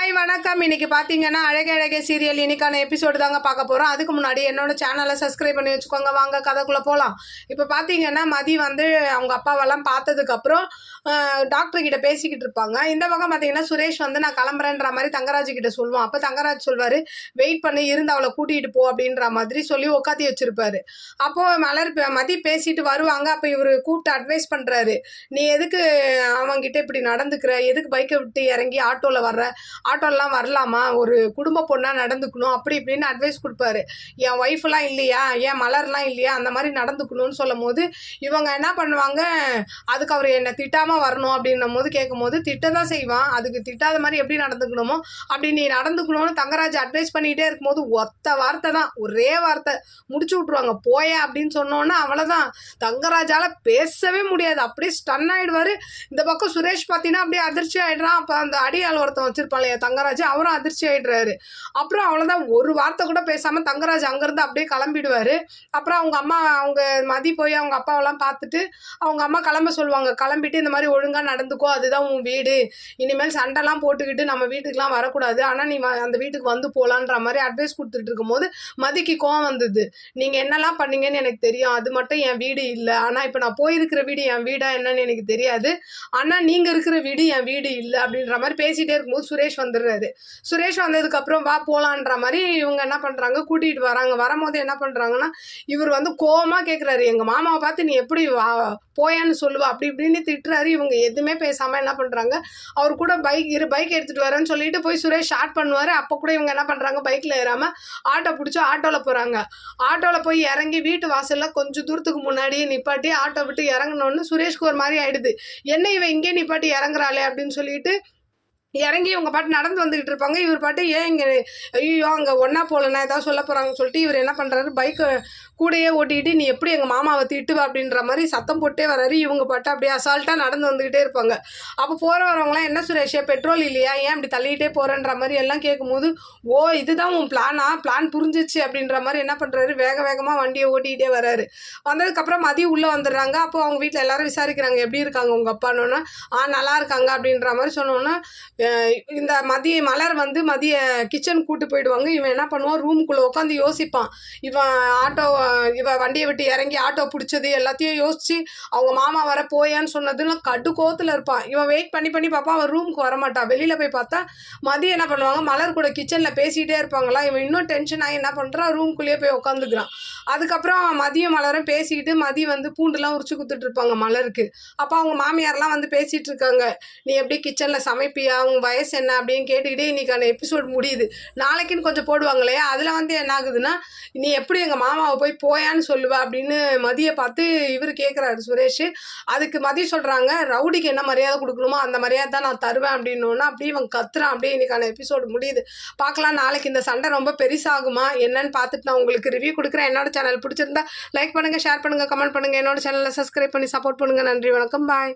Hi வணக்கம். இன்னைக்கு பார்த்தீங்கன்னா அழகே அழகே சீரியல் இன்னைக்கான எபிசோடு தாங்க பார்க்க போகிறோம். அதுக்கு முன்னாடி என்னோட சேனலை சப்ஸ்கிரைப் பண்ணி வச்சுக்கோங்க. வாங்க கதைக்குள்ளே போகலாம். இப்போ பார்த்தீங்கன்னா மதி வந்து அவங்க அப்பாவெல்லாம் பார்த்ததுக்கப்புறம் டாக்டர்கிட்ட பேசிக்கிட்டு இருப்பாங்க. இந்த பக்கம் பார்த்தீங்கன்னா சுரேஷ் வந்து நான் கிளம்புறேன்ற மாதிரி தங்கராஜ் கிட்ட சொல்லுவான். அப்போ தங்கராஜ் சொல்வார், வெயிட் பண்ணி இருந்து அவளை கூட்டிகிட்டு போ அப்படின்ற மாதிரி சொல்லி உட்காத்தி வச்சுருப்பாரு. அப்போது மதி பேசிட்டு வருவாங்க. அப்போ இவர் கூப்பிட்டு அட்வைஸ் பண்ணுறாரு, நீ எதுக்கு அவங்ககிட்ட இப்படி நடந்துக்கிற, எதுக்கு பைக்கை விட்டு இறங்கி ஆட்டோவில் வர்ற, ஆட்டோலாம் வரலாமா, ஒரு குடும்ப பொண்ணாக நடந்துக்கணும் அப்படி இப்படின்னு அட்வைஸ் கொடுப்பாரு. என் ஒய்ஃபெலாம் இல்லையா, என் மலர்லாம் இல்லையா, அந்த மாதிரி நடந்துக்கணும்னு சொல்லும் போது இவங்க என்ன பண்ணுவாங்க, அதுக்கு அவர் என்னை திட்டாமல் வரணும் அப்படின்னும் போது கேட்கும் போது திட்ட தான் செய்வான். அதுக்கு திட்டாத மாதிரி எப்படி நடந்துக்கணுமோ அப்படி நீ நடந்துக்கணும்னு தங்கராஜ் அட்வைஸ் பண்ணிகிட்டே இருக்கும்போது ஒத்த வார்த்தை தான், ஒரே வார்த்தை முடிச்சு விட்ருவாங்க, போய அப்படின்னு சொன்னோன்னா அவ்வளோதான். தங்கராஜால் பேசவே முடியாது, அப்படியே ஸ்டன் ஆகிடுவார். இந்த பக்கம் சுரேஷ் பார்த்தீங்கன்னா அப்படியே அதிர்ச்சி ஆகிடுறான். அப்போ அந்த அடியாள் ஒருத்தன் வச்சிருப்பான் தங்கராஜ், அவரும் அதிர்ச்சி ஆயிடுறாரு. அப்புறம் அவ்வளோதான், ஒரு வார்த்தை கூட பேசாமல் தங்கராஜ் அங்கேருந்து அப்படியே கிளம்பிடுவார். அப்புறம் அவங்க மதி போய் அவங்க அப்பாவெல்லாம் பார்த்துட்டு அவங்க அம்மா கிளம்ப சொல்லுவாங்க. கிளம்பிட்டு இந்த மாதிரி ஒழுங்காக நடந்துக்கோ, அதுதான் உன் வீடு, இனிமேல் சண்டைலாம் போட்டுக்கிட்டு நம்ம வீட்டுக்கெலாம் வரக்கூடாது, ஆனால் நீ அந்த வீட்டுக்கு வந்து போகலான்ற மாதிரி அட்வைஸ் கொடுத்துட்டு இருக்கும்போது மதிக்கு கோவம் வந்தது. நீங்கள் என்னெல்லாம் பண்ணீங்கன்னு எனக்கு தெரியும், அது மட்டும் என் வீடு இல்லை, ஆனால் இப்போ நான் போயிருக்கிற வீடு என் வீடா என்னன்னு எனக்கு தெரியாது, ஆனால் நீங்கள் இருக்கிற வீடு என் வீடு இல்லை அப்படின்ற மாதிரி பேசிகிட்டே இருக்கும்போது சுரேஷ் வந்துடுறாரு. சுரேஷ் வந்ததுக்கப்புறம் வா போகலான்ற மாதிரி இவங்க என்ன பண்ணுறாங்க, கூட்டிகிட்டு வராங்க. வரும்போது என்ன பண்ணுறாங்கன்னா இவர் வந்து கோவமாக கேட்குறாரு, எங்கள் மாமாவை பார்த்து நீ எப்படி போயான்னு சொல்லுவா அப்படி இப்படின்னு திட்டுறாரு. இவங்க எதுவுமே பேசாமல் என்ன பண்ணுறாங்க, அவர் கூட பைக் எடுத்துகிட்டு வரேன்னு சொல்லிட்டு போய் சுரேஷ் ஸ்டார்ட் பண்ணுவார். அப்போ கூட இவங்க என்ன பண்ணுறாங்க, பைக்கில் ஏறாமல் ஆட்டோ பிடிச்சி ஆட்டோவில் போகிறாங்க. ஆட்டோவில் போய் இறங்கி வீட்டு வாசலில் கொஞ்சம் தூரத்துக்கு முன்னாடியே நிப்பாட்டி ஆட்டோ விட்டு இறங்கணுன்னு சுரேஷ்க்கு ஒரு மாதிரி ஆகிடுது. என்ன இவன் இங்கே நிப்பாட்டி இறங்குறாளே அப்படின்னு சொல்லிட்டு இறங்கி இவங்க பாட்டு நடந்து வந்துக்கிட்டு இருப்பாங்க. இவர் பாட்டு ஏன் இங்கே, ஐயோ அங்கே ஒன்றா போகலன்னா ஏதாவது சொல்ல போகிறாங்கன்னு சொல்லிட்டு இவர் என்ன பண்ணுறாரு, பைக்கை கூடையே ஓட்டிக்கிட்டு நீ எப்படி எங்கள் மாமாவை திட்டுவா அப்படின்ற மாதிரி சத்தம் போட்டே வராரு. இவங்க பாட்டு அப்படியே அசால்ட்டாக நடந்து வந்துக்கிட்டே இருப்பாங்க. அப்போ போகிற வரவங்களாம் என்ன சுரேஷே பெட்ரோல் இல்லையா, ஏன் இப்படி தள்ளிகிட்டே போகிறேன்ற மாதிரி எல்லாம் கேட்கும்போது, ஓ இதுதான் உன் பிளான் புரிஞ்சிச்சு அப்படின்ற மாதிரி என்ன பண்ணுறாரு, வேக வேகமாக வண்டியை ஓட்டிக்கிட்டே வராரு. வந்ததுக்கப்புறம் மதியம் உள்ளே வந்துடுறாங்க. அப்போ அவங்க வீட்டில் எல்லாரும் விசாரிக்கிறாங்க, எப்படி இருக்காங்க உங்கள் அப்பான்னு. நல்லா இருக்காங்க அப்படின்ற மாதிரி சொன்னோன்னா இந்த மலர் வந்து மதிய கிச்சன் கூட்டு போயிடுவாங்க. இவன் என்ன பண்ணுவான், ரூமுக்குள்ளே உட்காந்து யோசிப்பான். இவன் வண்டியை விட்டு இறங்கி ஆட்டோ பிடிச்சது எல்லாத்தையும் யோசிச்சு அவங்க மாமா வர போயான்னு சொன்னதுலாம் கடுக்கோத்தில் இருப்பான். இவன் வெயிட் பண்ணி பார்ப்பான், அவன் ரூமுக்கு வரமாட்டான். வெளியில் போய் பார்த்தா மதியம் என்ன பண்ணுவாங்க, மலர் கூட கிச்சனில் பேசிகிட்டே இருப்பாங்களா. இவன் இன்னும் டென்ஷன் ஆகி என்ன பண்ணுறான், ரூமுக்குள்ளேயே போய் உட்காந்துக்கிறான். அதுக்கப்புறம் மதியம் மலரும் பேசிக்கிட்டு மதியம் வந்து பூண்டுலாம் உரிச்சு கொடுத்துட்டு இருப்பாங்க மலருக்கு. அப்போ அவங்க மாமியார்லாம் வந்து பேசிகிட்டு இருக்காங்க, நீ எப்படி கிச்சனில் சமைப்பியா, உங்க வயசு என்ன அப்படின்னு கேட்டுக்கிட்டே இன்றைக்கான எபிசோட் முடியுது. நாளைக்குன்னு கொஞ்சம் போடுவாங்களே, அதில் வந்து என்ன ஆகுதுன்னா, நீ எப்படி எங்கள் மாமாவை போய் போயான்னு சொல்லுவா அப்படின்னு மதியை பார்த்து இவர் கேட்குறாரு சுரேஷ். அதுக்கு மதி சொல்கிறாங்க, ரவுடிக்கு என்ன மரியாதை கொடுக்கணுமோ அந்த மரியாதை தான் நான் தருவேன் அப்படின்னோன்னா அப்படியே இவன் கத்துறான். அப்படியே இன்றைக்கான எபிசோடு முடியுது. பார்க்கலாம் நாளைக்கு இந்த சண்டை ரொம்ப பெருசாகுமா என்னன்னு பார்த்துட்டு நான் உங்களுக்கு ரிவ்யூ கொடுக்குறேன். என்னோட சேனல் பிடிச்சிருந்தா லைக் பண்ணுங்கள், ஷேர் பண்ணுங்கள், கமெண்ட் பண்ணுங்கள். என்னோட சேனலை சப்ஸ்கிரைப் பண்ணி சப்போர்ட் பண்ணுங்கள். நன்றி, வணக்கம், பாய்.